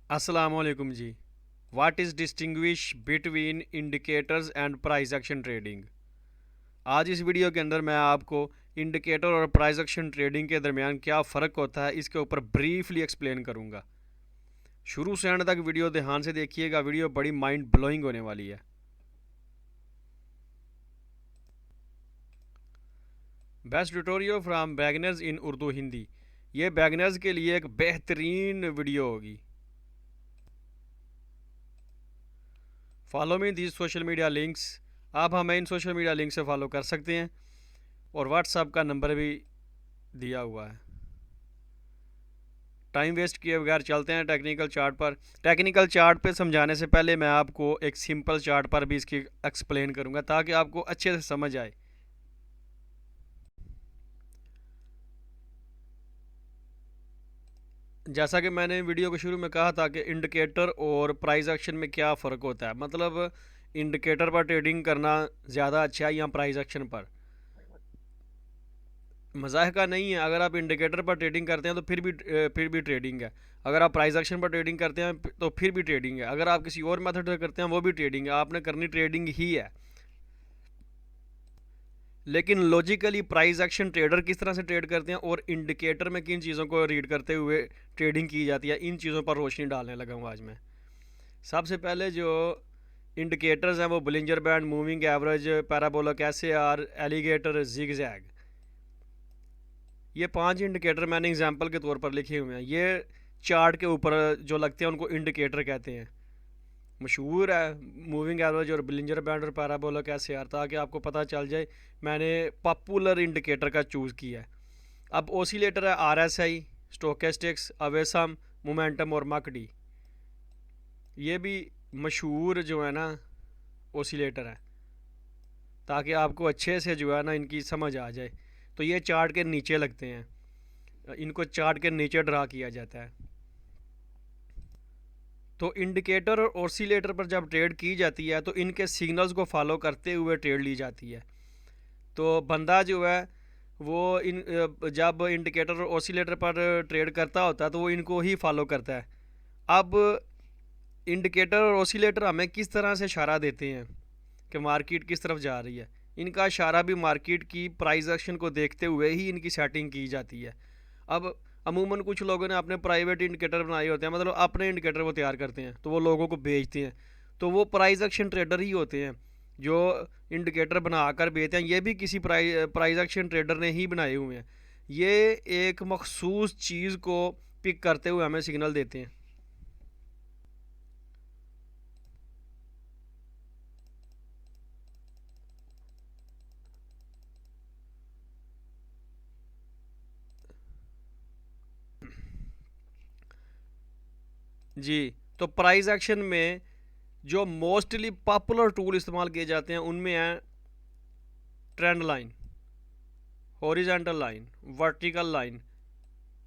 अस्सलामुअलैकुम जी। What is distinguish between indicators and price action trading. आज इस वीडियो के अंदर मैं आपको इंडिकेटर और प्राइस एक्शन ट्रेडिंग के दरमियान क्या फ़र्क होता है इसके ऊपर ब्रीफली एक्सप्लेन करूंगा। शुरू से एंड तक वीडियो ध्यान से देखिएगा, वीडियो बड़ी माइंड ब्लोइंग होने वाली है। बेस्ट ट्यूटोरियल फ्रॉम बैगनर्स इन उर्दू हिंदी। ये बैगनर्स के लिए एक बेहतरीन वीडियो होगी। Follow me these social media links. आप हमें इन सोशल मीडिया लिंक से फॉलो कर सकते हैं और व्हाट्सएप का नंबर भी दिया हुआ है। टाइम वेस्ट किए बगैर चलते हैं टेक्निकल चार्ट पर। टेक्निकल चार्ट पे समझाने से पहले मैं आपको एक सिंपल चार्ट पर भी इसकी एक्सप्लेन करूंगा ताकि आपको अच्छे से समझ आए। जैसा कि मैंने वीडियो के शुरू में कहा था कि इंडिकेटर और प्राइस एक्शन में क्या फ़र्क होता है, मतलब इंडिकेटर पर ट्रेडिंग करना ज़्यादा अच्छा है या प्राइस एक्शन पर। मज़ाक का नहीं है, अगर आप इंडिकेटर पर ट्रेडिंग करते हैं तो फिर भी ट्रेडिंग है। अगर आप प्राइस एक्शन पर ट्रेडिंग करते हैं तो फिर भी ट्रेडिंग है। अगर आप किसी और मेथड से करते हैं वो भी ट्रेडिंग है, आपने करनी ट्रेडिंग ही है। लेकिन लॉजिकली प्राइस एक्शन ट्रेडर किस तरह से ट्रेड करते हैं और इंडिकेटर में किन चीज़ों को रीड करते हुए ट्रेडिंग की जाती है, इन चीज़ों पर रोशनी डालने लगा हूँ आज मैं। सबसे पहले जो इंडिकेटर्स हैं वो Bollinger band, moving average, parabolic SAR, alligator, zigzag. ये 5 इंडिकेटर मैंने एग्जांपल के तौर पर लिखे हुए हैं। ये चार्ट के ऊपर जो लगते हैं उनको इंडिकेटर कहते हैं। मशहूर है मूविंग एवरेज और बिलिंजर बैंड और पैराबोलिक एसएआर, ताकि आपको पता चल जाए। मैंने पॉपुलर इंडिकेटर का चूज़ किया है। अब ओसिलेटर है आरएसआई, स्टोकेस्टिक्स, अवेसम, मोमेंटम और मकडी। ये भी मशहूर जो है ना ओसिलेटर है, ताकि आपको अच्छे से जो है ना इनकी समझ आ जाए। तो ये चार्ट के नीचे लगते हैं, इनको चार्ट के नीचे ड्रा किया जाता है। तो इंडिकेटर और ऑसिलेटर पर जब ट्रेड की जाती है तो इनके सिग्नल्स को फॉलो करते हुए ट्रेड ली जाती है। तो बंदा जो है वो इन जब इंडिकेटर और ऑसिलेटर पर ट्रेड करता होता है तो वो इनको ही फॉलो करता है। अब इंडिकेटर और ऑसिलेटर हमें किस तरह से इशारा देते हैं कि मार्केट किस तरफ जा रही है। इनका इशारा भी मार्केट की प्राइस एक्शन को देखते हुए ही इनकी सेटिंग की जाती है। अब अमूमन कुछ लोगों ने अपने प्राइवेट इंडिकेटर बनाए होते हैं, मतलब अपने इंडिकेटर वो तैयार करते हैं तो वो लोगों को बेचते हैं। तो वो प्राइस एक्शन ट्रेडर ही होते हैं जो इंडिकेटर बनाकर बेचते हैं। ये भी किसी प्राइस एक्शन ट्रेडर ने ही बनाए हुए हैं। ये एक मखसूस चीज़ को पिक करते हुए हमें सिग्नल देते हैं। जी, तो प्राइस एक्शन में जो मोस्टली पॉपुलर टूल इस्तेमाल किए जाते हैं उनमें है trend line, horizontal line, vertical line,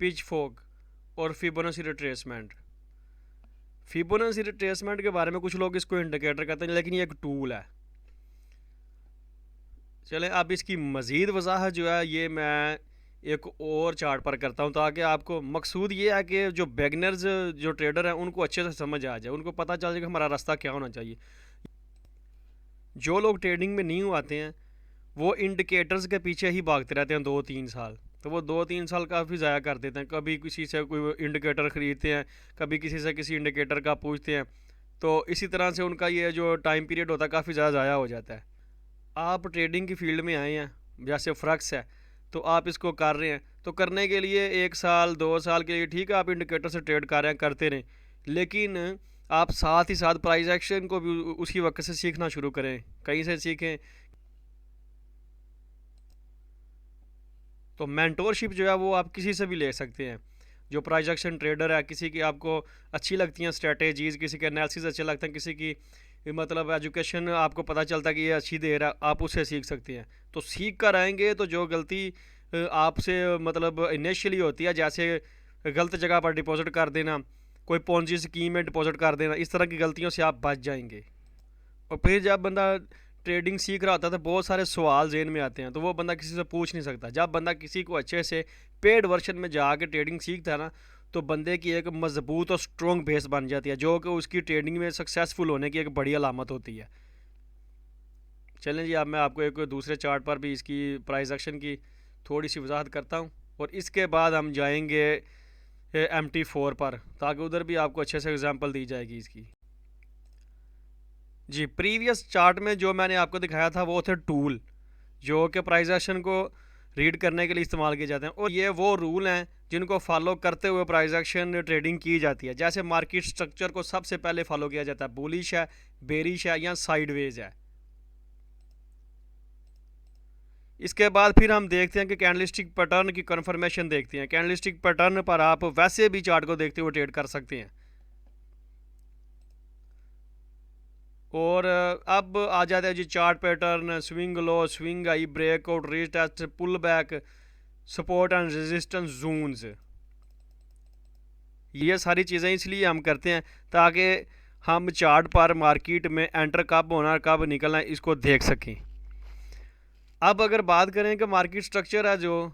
pitchfork और फिबोनाची रिट्रेसमेंट। फिबोनाची रिट्रेसमेंट के बारे में कुछ लोग इसको इंडिकेटर कहते हैं, लेकिन ये एक टूल है। चलें अब इसकी मज़ीद वजाहत जो है ये मैं एक और चार्ट पर करता हूँ, ताकि आपको मकसूद ये है कि जो बेगनर्स जो ट्रेडर हैं उनको अच्छे से समझ आ जाए, उनको पता चल जाए कि हमारा रास्ता क्या होना चाहिए। जो लोग ट्रेडिंग में न्यू आते हैं वो इंडिकेटर्स के पीछे ही भागते रहते हैं 2-3 साल। तो वो 2-3 साल काफ़ी ज़ाया कर देते हैं। कभी किसी से कोई इंडिकेटर ख़रीदते हैं, कभी किसी से किसी इंडिकेटर का पूछते हैं। तो इसी तरह से उनका ये जो टाइम पीरियड होता है काफ़ी ज़्यादा ज़ाया हो जाता है। आप ट्रेडिंग की फील्ड में आए हैं, जैसे फ्रक्स है, तो आप इसको कर रहे हैं, तो करने के लिए 1 साल 2 साल के लिए ठीक है आप इंडिकेटर से ट्रेड कर रहे हैं, करते रहें। लेकिन आप साथ ही साथ प्राइस एक्शन को भी उसी वक्त से सीखना शुरू करें, कहीं से सीखें। तो मेंटोरशिप जो है वो आप किसी से भी ले सकते हैं। जो प्राइस एक्शन ट्रेडर है, किसी की आपको अच्छी लगती हैं स्ट्रेटेजीज़, किसी के एनालिसिस अच्छे लगते हैं, किसी की मतलब एजुकेशन आपको पता चलता है कि ये अच्छी दे रहा है, आप उससे सीख सकते हैं। तो सीख कर आएंगे तो जो गलती आपसे मतलब इनिशियली होती है, जैसे गलत जगह पर डिपॉजिट कर देना, कोई पोंजी स्कीम में डिपॉजिट कर देना, इस तरह की गलतियों से आप बच जाएंगे। और फिर जब बंदा ट्रेडिंग सीख रहा होता है तो बहुत सारे सवाल जेहन में आते हैं, तो वो बंदा किसी से पूछ नहीं सकता। जब बंदा किसी को अच्छे से पेड वर्जन में जाके ट्रेडिंग सीखता है ना, तो बंदे की एक मज़बूत और स्ट्रॉन्ग बेस बन जाती है, जो कि उसकी ट्रेडिंग में सक्सेसफुल होने की एक बड़ी अलामत होती है। चलें जी, अब मैं आपको एक दूसरे चार्ट पर भी इसकी प्राइस एक्शन की थोड़ी सी वजाहत करता हूँ, और इसके बाद हम जाएंगे MT4 पर, ताकि उधर भी आपको अच्छे से एग्जांपल दी जाएगी इसकी। जी, प्रीवियस चार्ट में जो मैंने आपको दिखाया था वो थे टूल, जो कि प्राइस एक्शन को रीड करने के लिए इस्तेमाल किए जाते हैं, और ये वो रूल हैं जिनको फॉलो करते हुए प्राइस एक्शन ट्रेडिंग की जाती है। जैसे मार्केट स्ट्रक्चर को सबसे पहले फॉलो किया जाता है, बुलिश है, बेरिश है या साइडवेज है। इसके बाद फिर हम देखते हैं कि कैंडलस्टिक पैटर्न की कन्फर्मेशन देखते हैं। कैंडलस्टिक पैटर्न पर आप वैसे भी चार्ट को देखते हुए ट्रेड कर सकते हैं। और अब आ जाता है जी chart pattern, swing low, swing high, breakout, retest, pull back, support and resistance zones. ये सारी चीज़ें इसलिए हम करते हैं ताकि हम चार्ट पर मार्केट में एंटर कब होना कब निकलना इसको देख सकें। अब अगर बात करें कि मार्केट स्ट्रक्चर है, जो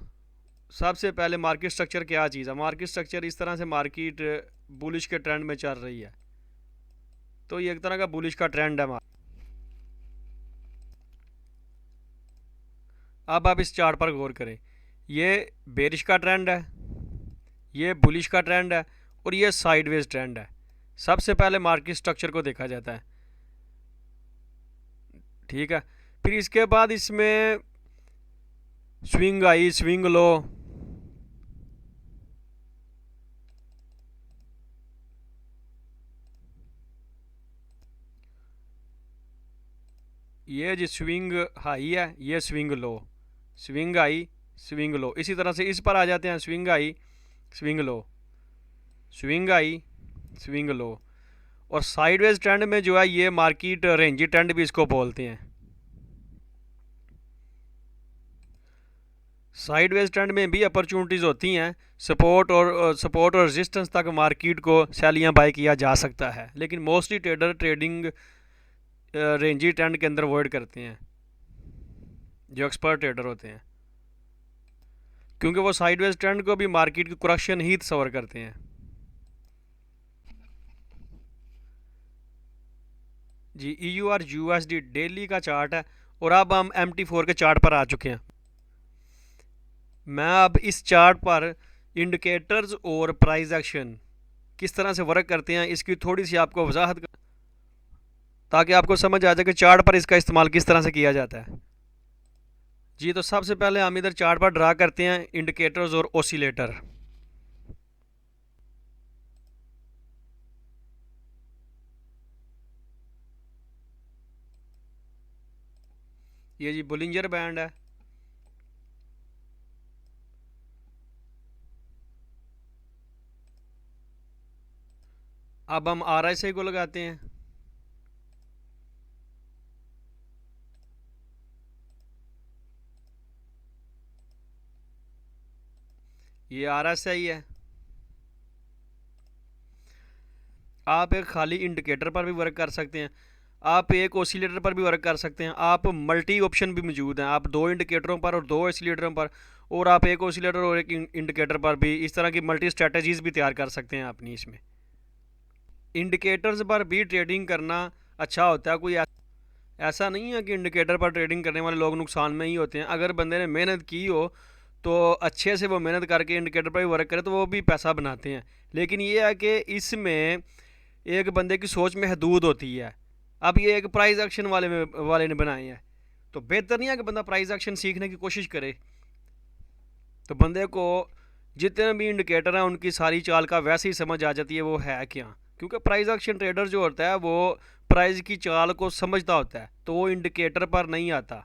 सबसे पहले मार्केट स्ट्रक्चर क्या चीज़ है। मार्केट स्ट्रक्चर इस तरह से मार्केट बुलिश के ट्रेंड में चल रही है, तो ये एक तरह का बुलिश का ट्रेंड है। अब आप इस चार्ट पर गौर करें, ये बेरिश का ट्रेंड है, ये बुलिश का ट्रेंड है, और ये साइडवेज ट्रेंड है। सबसे पहले मार्केट स्ट्रक्चर को देखा जाता है, ठीक है। फिर इसके बाद इसमें स्विंग आई, स्विंग लो, ये जी स्विंग हाई है, ये swing low, swing high, swing low. इसी तरह से इस पर आ जाते हैं, swing high, swing low, swing high, swing low. और साइडवेज ट्रेंड में जो है ये मार्केट रेंजी ट्रेंड भी इसको बोलते हैं। साइडवेज ट्रेंड में भी अपॉर्चुनिटीज़ होती हैं, सपोर्ट और रेजिस्टेंस तक मार्केट को सेल या बाय किया जा सकता है, लेकिन mostly trader trading Renzi trend के अंदर अवॉइड करते हैं, जो एक्सपर्ट ट्रेडर होते हैं, क्योंकि वो साइडवेज ट्रेंड को भी मार्केट की करेक्शन ही तस्वर करते हैं। जी, EUR USD डेली का चार्ट है, और अब हम MT4 के चार्ट पर आ चुके हैं। मैं अब इस चार्ट पर इंडिकेटर्स और प्राइस एक्शन किस तरह से वर्क करते हैं इसकी थोड़ी सी आपको वजाहत, ताकि आपको समझ आ जाए कि चार्ट पर इसका इस्तेमाल किस तरह से किया जाता है। जी, तो सबसे पहले हम इधर चार्ट पर ड्रा करते हैं इंडिकेटर्स और ओसिलेटर। ये जी बुलिंजर बैंड है, अब हम RSI को लगाते हैं। ये RSI है। आप एक खाली इंडिकेटर पर भी वर्क कर सकते हैं, आप एक ओसिलेटर पर भी वर्क कर सकते हैं, आप मल्टी ऑप्शन भी मौजूद हैं, आप दो इंडिकेटरों पर और दो ओसिलेटरों पर, और आप एक ओसिलेटर और एक इंडिकेटर पर भी इस तरह की मल्टी स्ट्रेटजीज भी तैयार कर सकते हैं अपनी। इसमें इंडिकेटर्स पर भी ट्रेडिंग करना अच्छा होता है। कोई ऐसा नहीं है कि इंडिकेटर पर ट्रेडिंग करने वाले लोग नुकसान में ही होते हैं। अगर बंदे ने मेहनत की हो तो अच्छे से वो मेहनत करके इंडिकेटर पर भी वर्क करे तो वो भी पैसा बनाते हैं, लेकिन ये है कि इसमें एक बंदे की सोच में हदूद होती है। अब ये एक प्राइस एक्शन वाले ने बनाए हैं, तो बेहतर नहीं है कि बंदा प्राइस एक्शन सीखने की कोशिश करे। तो बंदे को जितने भी इंडिकेटर हैं उनकी सारी चाल का वैसे ही समझ आ जाती है वो है क्या, क्योंकि प्राइस एक्शन ट्रेडर जो होता है वो प्राइस की चाल को समझता होता है, तो वो इंडिकेटर पर नहीं आता,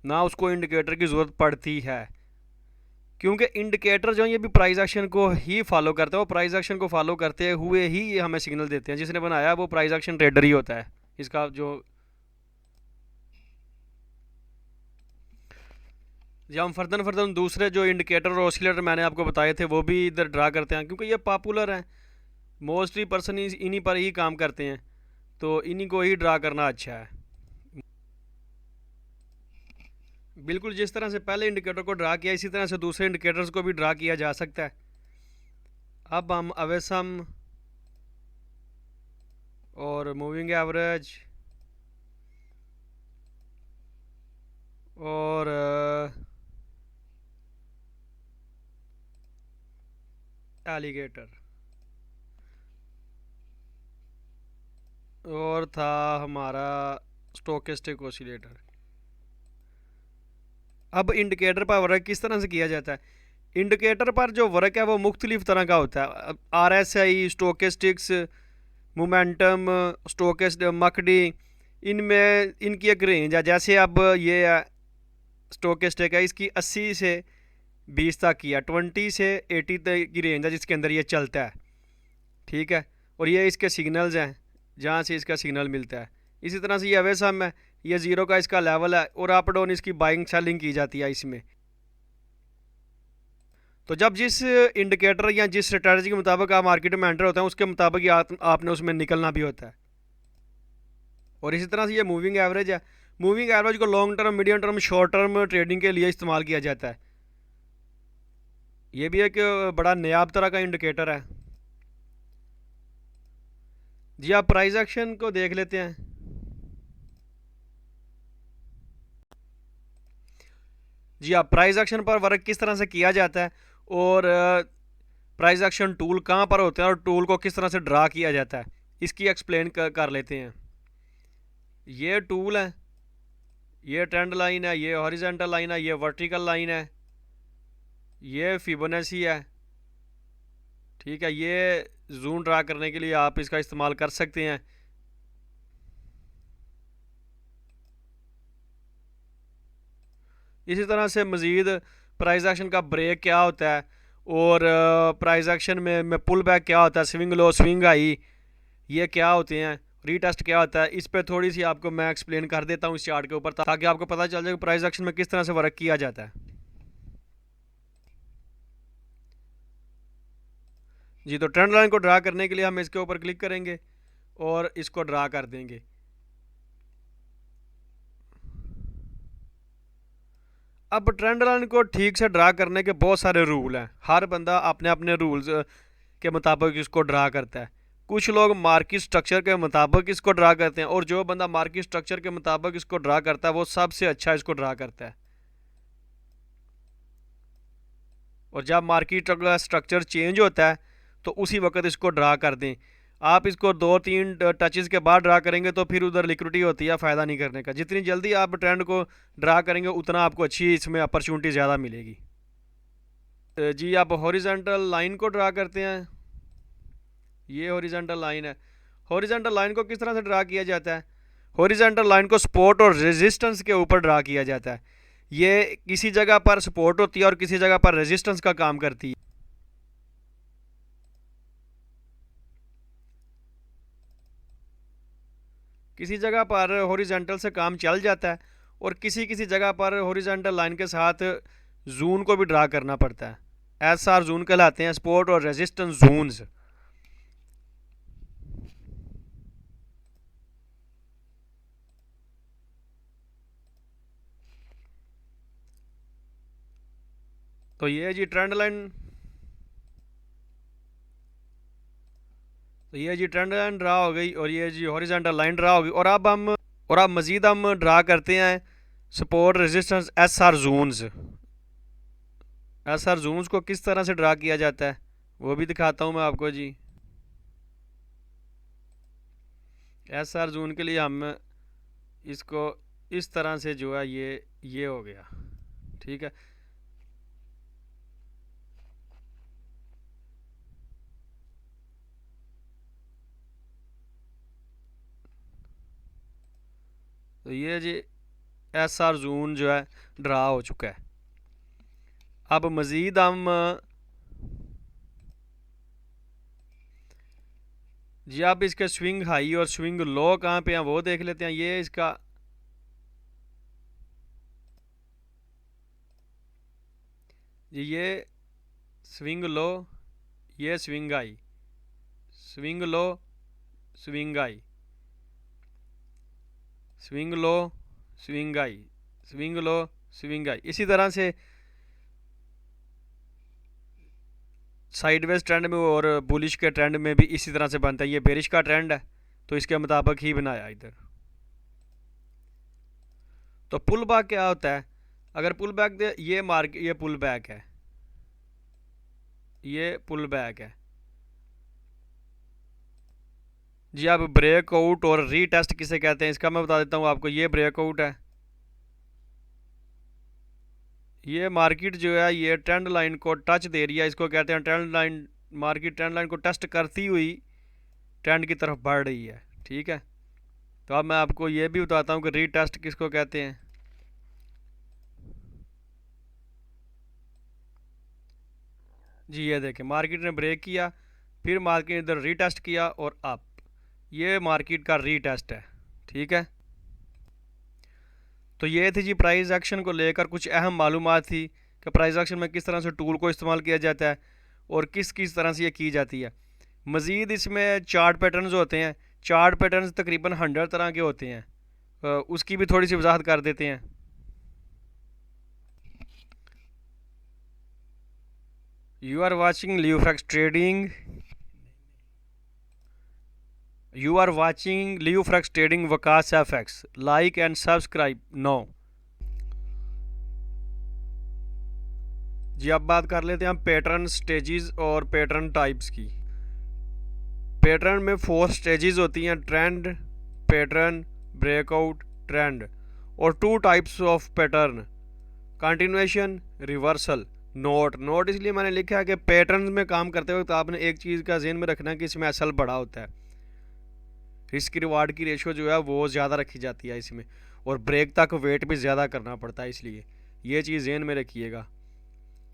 ना उसको इंडिकेटर की ज़रूरत पड़ती है, क्योंकि इंडिकेटर जो है ये भी प्राइस एक्शन को ही फॉलो करते हैं। वो प्राइस एक्शन को फॉलो करते हुए ही ये हमें सिग्नल देते हैं। जिसने बनाया वो प्राइस एक्शन ट्रेडर ही होता है। इसका जो जब हम फर्दन दूसरे जो इंडिकेटर और ऑसिलेटर मैंने आपको बताए थे वो भी इधर ड्रा करते हैं, क्योंकि ये पॉपुलर हैं, मोस्टली पर्सन इन्हीं पर ही काम करते हैं, तो इन्हीं को ही ड्रा करना अच्छा है। बिल्कुल जिस तरह से पहले इंडिकेटर को ड्रा किया इसी तरह से दूसरे इंडिकेटर्स को भी ड्रा किया जा सकता है। अब हम अवेसम और मूविंग एवरेज और एलिगेटर और था हमारा स्टोकेस्टिक ओसिलेटर। अब इंडिकेटर पर वर्क किस तरह से किया जाता है? इंडिकेटर पर जो वर्क है वो मुख्तलिफ तरह का होता है। आर एस आई, स्टोकेस्टिक्स, मोमेंटम, स्टोकेस्ट, मकडी, इनमें इनकी एक रेंज है। जैसे अब ये स्टोकेस्टिक है, इसकी 80 से 20 तक की है, 20 से 80 तक की रेंज है जिसके अंदर ये चलता है। ठीक है, और ये इसके सिग्नल्स हैं जहाँ से इसका सिग्नल मिलता है। इसी तरह से ये अवेसम है, ये ज़ीरो का इसका लेवल है और अप डाउन इसकी बाइंग सेलिंग की जाती है इसमें। तो जब जिस इंडिकेटर या जिस स्ट्रेटजी के मुताबिक आप मार्केट में एंटर होते हैं उसके मुताबिक ही आपने उसमें निकलना भी होता है। और इसी तरह से ये मूविंग एवरेज है। मूविंग एवरेज को long term, medium term, short term trading के लिए इस्तेमाल किया जाता है। ये भी एक बड़ा नायाब तरह का इंडिकेटर है। जी आप प्राइस एक्शन को देख लेते हैं। जी आप प्राइस एक्शन पर वर्क किस तरह से किया जाता है और प्राइस एक्शन टूल कहाँ पर होते हैं और टूल को किस तरह से ड्रा किया जाता है, इसकी एक्सप्लेन कर लेते हैं। ये टूल है, ये ट्रेंड लाइन है, ये हॉरिजेंटल लाइन है, ये वर्टिकल लाइन है, ये फिबोनाची है। ठीक है, ये जूम ड्रा करने के लिए आप इसका इस्तेमाल कर सकते हैं। इसी तरह से मज़ीद प्राइस एक्शन का ब्रेक क्या होता है और प्राइस एक्शन में पुल बैक क्या होता है, स्विंग लो, स्विंग हाई, ये क्या होते हैं, रीटेस्ट क्या होता है, इस पर थोड़ी सी आपको मैं एक्सप्लेन कर देता हूँ इस चार्ट के ऊपर, ताकि आपको पता चल जाए कि प्राइस एक्शन में किस तरह से वर्क किया जाता है। जी तो ट्रेंड लाइन को ड्रा करने के लिए हम इसके ऊपर क्लिक करेंगे और इसको ड्रा कर देंगे। अब ट्रेंड लाइन को ठीक से ड्रा करने के बहुत सारे रूल हैं। हर बंदा अपने अपने रूल्स के मुताबिक इसको ड्रा करता है। कुछ लोग मार्केट स्ट्रक्चर के मुताबिक इसको ड्रा करते हैं और जो बंदा मार्केट स्ट्रक्चर के मुताबिक इसको ड्रा करता है वो सबसे अच्छा इसको ड्रा करता है। और जब मार्केट का स्ट्रक्चर चेंज होता है तो उसी वक्त इसको ड्रा कर दें। आप इसको 2-3 टचेस के बाद ड्रा करेंगे तो फिर उधर लिक्विडिटी होती है फ़ायदा नहीं करने का। जितनी जल्दी आप ट्रेंड को ड्रा करेंगे उतना आपको अच्छी इसमें अपॉर्चुनिटी ज़्यादा मिलेगी। जी आप हॉरिजॉन्टल लाइन को ड्रा करते हैं। ये हॉरिजॉन्टल लाइन है। हॉरिजॉन्टल लाइन को किस तरह से ड्रा किया जाता है? हॉरिजॉन्टल लाइन को सपोर्ट और रेजिस्टेंस के ऊपर ड्रा किया जाता है। ये किसी जगह पर सपोर्ट होती है और किसी जगह पर रेजिस्टेंस का काम करती है। किसी जगह पर हॉरिजॉन्टल से काम चल जाता है और किसी किसी जगह पर हॉरिजॉन्टल लाइन के साथ जून को भी ड्रा करना पड़ता है। एस आर जून कहलाते हैं, सपोर्ट और रेजिस्टेंस जोन्स। तो ये जी ट्रेंड लाइन, तो ये जी ट्रेंड लाइन ड्रा हो गई और ये जी हॉरिजॉन्टल लाइन ड्रा हो गई। और अब मज़ीद हम ड्रा करते हैं support resistance S R zones. S R zones को किस तरह से ड्रा किया जाता है वो भी दिखाता हूँ मैं आपको जी। एस आर जोन के लिए हम इसको इस तरह से जो है ये हो गया। ठीक है, तो ये जी एस आर जोन जो है ड्रा हो चुका है। अब मज़ीद हम जी आप इसके स्विंग हाई और स्विंग लो कहाँ पे हैं वो देख लेते हैं। ये इसका जी ये स्विंग लो, ये swing high, swing low, swing high, swing low, swing high, swing low, swing high, इसी तरह से साइडवेज ट्रेंड में और बुलिश के ट्रेंड में भी इसी तरह से बनता है। ये बेरिश का ट्रेंड है तो इसके मुताबिक ही बनाया इधर। तो पुल बैक क्या होता है? अगर पुल बैक दे, ये पुल बैक है, ये पुल बैक है जी। अब ब्रेकआउट और रीटेस्ट किसे कहते हैं इसका मैं बता देता हूँ आपको। ये ब्रेकआउट है, ये मार्केट जो है ये ट्रेंड लाइन को टच दे रही है, इसको कहते हैं trend line. Market trend line को टेस्ट करती हुई ट्रेंड की तरफ बढ़ रही है, ठीक है। तो अब मैं आपको ये भी बताता हूँ कि रीटेस्ट किसको कहते हैं। जी ये देखें, मार्केट ने ब्रेक किया, फिर मार्केट ने इधर रीटेस्ट किया और अप, ये मार्केट का रीटेस्ट है, ठीक है। तो ये थी जी प्राइस एक्शन को लेकर कुछ अहम मालूमात थी कि प्राइस एक्शन में किस तरह से टूल को इस्तेमाल किया जाता है और किस किस तरह से ये की जाती है। मज़ीद इसमें चार्ट पैटर्न्स होते हैं, चार्ट पैटर्न्स तकरीबन 100 तरह के होते हैं, उसकी भी थोड़ी सी वजाहत कर देते हैं। You are watching Lufrex trading, you are watching Lufrex trading Waqas FX. Like and subscribe no. जी अब बात कर लेते हैं हम पैटर्न स्टेजेस और पैटर्न टाइप्स की। पैटर्न में 4 स्टेजेस होती हैं, ट्रेंड, पैटर्न, ब्रेकआउट, ट्रेंड। और 2 types of pattern, continuation, reversal, note. Note इसलिए मैंने लिखा है कि पैटर्न में काम करते वक्त आपने एक चीज़ का ज़हन में रखना है कि इसमें एसएल बड़ा होता है, रिस्क रिवार्ड की रेशो जो है वो ज़्यादा रखी जाती है इसमें, और ब्रेक तक वेट भी ज़्यादा करना पड़ता है, इसलिए ये चीज़ ज़हन में रखिएगा।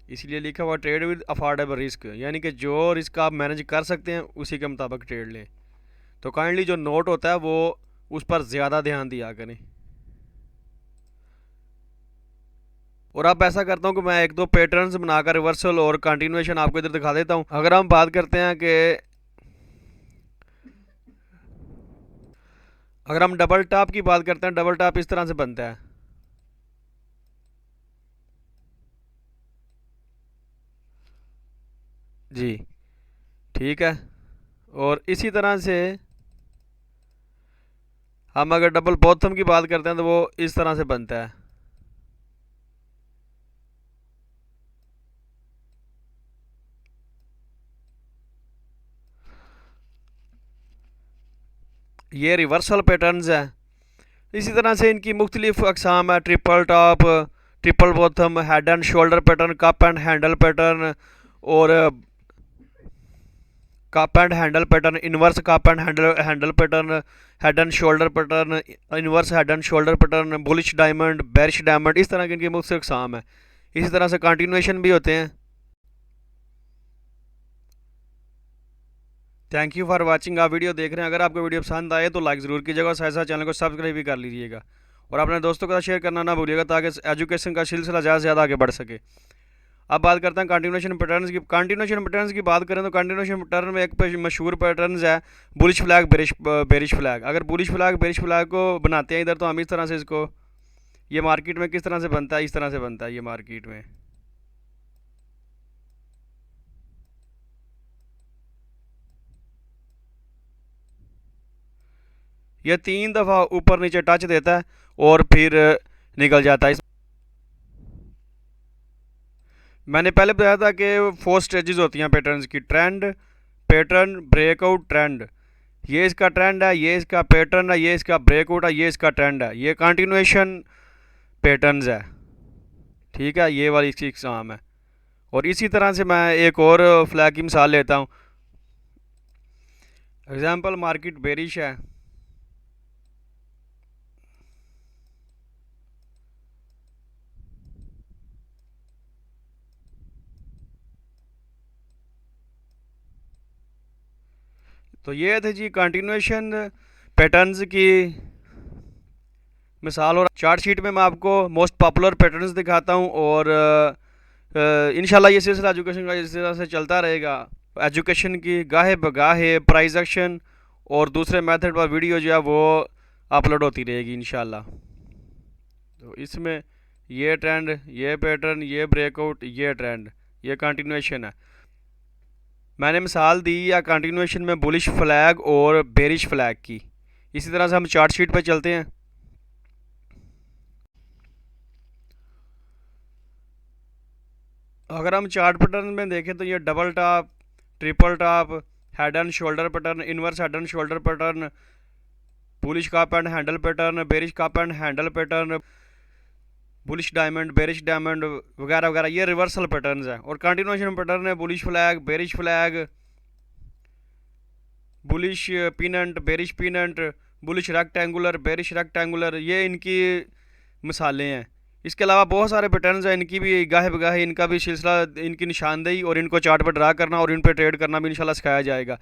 इसलिए लिखा हुआ ट्रेड विद अफोर्डेबल रिस्क, यानी कि जो रिस्क आप मैनेज कर सकते हैं उसी के मुताबिक ट्रेड लें। तो काइंडली जो नोट होता है वो उस पर ज़्यादा ध्यान दिया करें। और अब ऐसा करता हूँ कि मैं 1-2 पैटर्न्स बनाकर रिवर्सल और कंटिन्यूएशन आपको इधर दिखा देता हूँ। अगर हम बात करते हैं कि अगर हम डबल टॉप की बात करते हैं, डबल टॉप इस तरह से बनता है, जी ठीक है। और इसी तरह से हम अगर डबल बॉटम की बात करते हैं तो वो इस तरह से बनता है, ये रिवर्सल पैटर्न्स है। इसी तरह से इनकी मुख्तलिफ अकसाम है, triple top, triple bottom, head and shoulder pattern, cup and handle pattern, और cup and handle pattern, inverse cup and handle pattern, head and shoulder pattern, inverse head and shoulder pattern, bullish diamond, bearish diamond, इस तरह की इनकी मुख्तलिफ अकसाम है। इसी तरह से कंटिन्यूएशन भी होते हैं। Thank you for watching. आप वीडियो देख रहे हैं, अगर आपको वीडियो पसंद आए तो लाइक ज़रूर कीजिएगा और साथ साथ चैनल को सब्सक्राइब भी कर लीजिएगा और अपने दोस्तों के साथ शेयर करना ना भूलिएगा ताकि एजुकेशन का सिलसिला ज़्यादा से ज़्यादा आगे बढ़ सके। अब बात करते हैं कंटिन्यूएशन पैटर्न्स की। कंटिन्यूएशन पैटर्न्स की बात करें तो कंटिन्यूएशन पैटर्न में एक मशहूर पैटर्न है बुलिश फ्लैग, बेरिश फ्लैग। अगर बुलिश फ्लैग बेरिश फ्लैग को बनाते हैं इधर तो हम इस तरह से इसको, ये मार्केट में किस तरह से बनता है, इस तरह से बनता है ये मार्केट में। यह 3 दफ़ा ऊपर नीचे टच देता है और फिर निकल जाता है। मैंने पहले बताया था कि 4 स्टेजेस होती हैं पैटर्न्स की, ट्रेंड, पैटर्न, ब्रेकआउट, ट्रेंड। ये इसका ट्रेंड है, ये इसका पैटर्न है, ये इसका ब्रेकआउट है, ये इसका ट्रेंड है। ये कंटिन्यूएशन पैटर्न्स है, ठीक है, ये वाली इसकी एग्जाम है। और इसी तरह से मैं एक और फ्लैग की मिसाल लेता हूँ। एग्जाम्पल मार्केट बेरिश है, तो ये थे जी कंटिन्यूएशन पैटर्न्स की मिसाल। और चार्ट शीट में मैं आपको मोस्ट पॉपुलर पैटर्न्स दिखाता हूँ और इंशाल्लाह ये सिलसिला एजुकेशन का इस तरह से चलता रहेगा। एजुकेशन की गाहे बगाहे प्राइस एक्शन और दूसरे मेथड पर वीडियो जो है वो अपलोड होती रहेगी इंशाल्लाह। तो इसमें ये ट्रेंड, ये पैटर्न, ये ब्रेकआउट, ये ट्रेंड, ये कंटिन्यूएशन है। मैंने मिसाल दी या कंटिन्यूएशन में बुलिश फ्लैग और बेरिश फ्लैग की। इसी तरह से हम चार्ट शीट पे चलते हैं। अगर हम चार्ट पैटर्न में देखें तो ये double top, triple top, head and shoulder pattern, inverse head and shoulder pattern, bullish cup and handle pattern, bearish cup and handle pattern, bullish diamond, bearish diamond वगैरह वगैरह, ये रिवर्सल पैटर्न्स है। और continuation pattern है bullish flag, bearish flag, bullish pennant, bearish pennant, bullish rectangular, bearish rectangular, ये इनकी मिसालें हैं। इसके अलावा बहुत सारे पैटर्न्स हैं, इनकी भी गाहे बगाहे इनका भी सिलसिला, इनकी निशानदेही और इनको चार्ट पर ड्रा करना और इन पर ट्रेड करना भी इंशाल्लाह सिखाया जाएगा।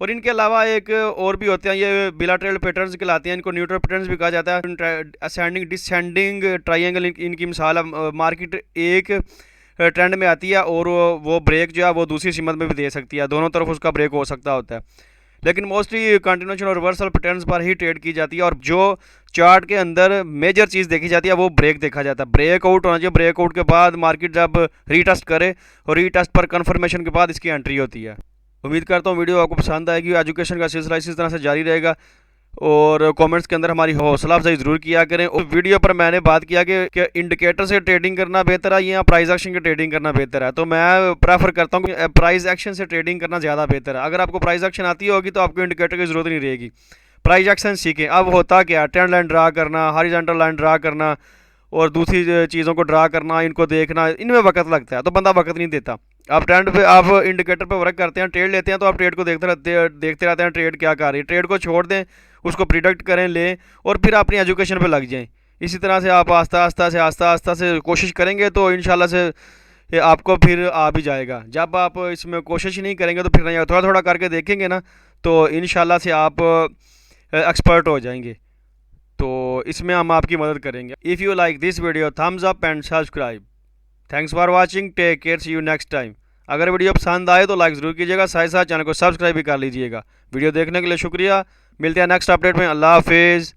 और इनके अलावा एक और भी होते हैं, ये बिलाटरल पैटर्न्स कहलाते हैं, इनको न्यूट्रल पैटर्न्स भी कहा जाता है। असेंडिंग डिसेंडिंग ट्रायंगल इनकी मिसाल है। मार्केट एक ट्रेंड में आती है और वो ब्रेक जो है वो दूसरी सिमत में भी दे सकती है, दोनों तरफ उसका ब्रेक हो सकता होता है। लेकिन मोस्टली कंटिन्यूएशन और रिवर्सल पैटर्न्स पर ही ट्रेड की जाती है। और जो चार्ट के अंदर मेजर चीज़ देखी जाती है वो ब्रेक देखा जाता है। ब्रेकआउट होना चाहिए, ब्रेकआउट के बाद मार्केट जब रीटेस्ट करे और रीटेस्ट पर कंफर्मेशन के बाद इसकी एंट्री होती है। उम्मीद करता हूँ वीडियो आपको पसंद आएगी। एजुकेशन का सिलसिला इसी तरह से जारी रहेगा और कमेंट्स के अंदर हमारी हौसला अफजाई ज़रूर किया करें। और वीडियो पर मैंने बात किया कि इंडिकेटर से ट्रेडिंग करना बेहतर है या प्राइस एक्शन की ट्रेडिंग करना बेहतर है, तो मैं प्रेफर करता हूँ कि प्राइस एक्शन से ट्रेडिंग करना ज़्यादा बेहतर है। अगर आपको प्राइस एक्शन आती होगी तो आपको इंडिकेटर की ज़रूरत नहीं रहेगी। प्राइस एक्शन सीखें। अब होता क्या, ट्रेंड लाइन ड्रा करना, हॉरिजॉन्टल लाइन ड्रा करना और दूसरी चीज़ों को ड्रा करना, इनको देखना, इनमें वक्त लगता है, तो बंदा वक्त नहीं देता। आप ट्रेंड पे, आप इंडिकेटर पे वर्क करते हैं, ट्रेड लेते हैं, तो आप ट्रेड को देखते रहते हैं ट्रेड क्या कर रही है। ट्रेड को छोड़ दें, उसको प्रिडिक्ट करें, लें और फिर अपनी एजुकेशन पे लग जाएं। इसी तरह से आप आस्ता से कोशिश करेंगे तो इंशाल्लाह से ये आपको फिर आ भी जाएगा। जब आप इसमें कोशिश नहीं करेंगे तो फिर नहीं, थोड़ा थोड़ा करके देखेंगे ना तो इंशाल्लाह से आप एक्सपर्ट हो जाएंगे। तो इसमें हम आपकी मदद करेंगे। If you like this video, thumbs up and subscribe. Thanks for watching, take care, see you next time. अगर वीडियो पसंद आए तो लाइक ज़रूर कीजिएगा, साथ साथ चैनल को सब्सक्राइब भी कर लीजिएगा। वीडियो देखने के लिए शुक्रिया। मिलते हैं नेक्स्ट अपडेट में। अल्लाह हाफिज़।